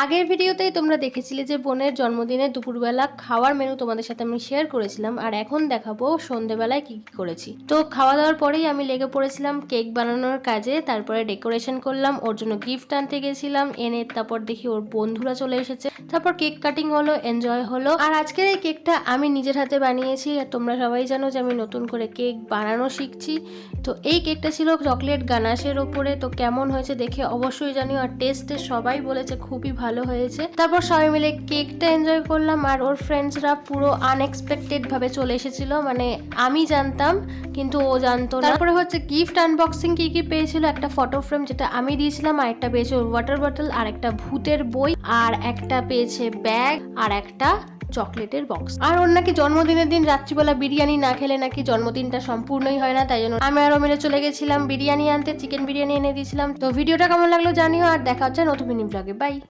আগের ভিডিওতেই তোমরা দেখেছিলে যে বোনের জন্মদিনে দুপুরবেলা খাওয়ার মেনু তোমাদের সাথে আমি শেয়ার করেছিলাম, আর এখন দেখাবো সন্ধেবেলায় কি কি করেছি। তো খাওয়া দাওয়ার পরেই আমি লেগে পড়েছিলাম কেক বানানোর কাজে, তারপরে ডেকোরেশন করলাম, ওর জন্য গিফট আনতে গেছিলাম, এনে তারপর দেখি ওর বন্ধুরা চলে এসেছে, তারপর কেক কাটিং হলো, এনজয় হলো। আর আজকের এই কেকটা আমি নিজের হাতে বানিয়েছি, আর তোমরা সবাই জানো যে আমি নতুন করে কেক বানানো শিখছি। তো এই কেকটা ছিল চকলেট গানাশের ওপরে, তো কেমন হয়েছে দেখে অবশ্যই জানিও। আর টেস্টে সবাই বলেছে খুবই ভালো হয়েছে। তারপর সবাই মিলে কেকটা এনজয় করলাম, আর ওর ফ্রেন্ডসরা পুরো আনএক্সপেক্টেড ভাবে চলে এসেছিল, মানে আমি জানতাম কিন্তু ও জানতো না। তারপরে হচ্ছে গিফট আনবক্সিং কি কি পেয়েছিল, একটা ফটো ফ্রেম যেটা আমি দিয়েছিলাম, আর একটা পেয়েছে ওয়াটার বটল, আর একটা ভূতের বই, আর একটা পেয়েছে ব্যাগ, আর একটা চকলেটের বক্স। আর ওর নাকি জন্মদিনের দিন রাত্রিবেলা বিরিয়ানি না খেলে নাকি জন্মদিনটা সম্পূর্ণই হয় না, তাই জন্য আমি আরো মিলে চলে গেছিলাম বিরিয়ানি আনতে, চিকেন বিরিয়ানি এনে দিয়েছিলাম। তো ভিডিওটা কেমন লাগলো জানিও, আর দেখা হচ্ছে নতুন মিনি ব্লগে। বাই।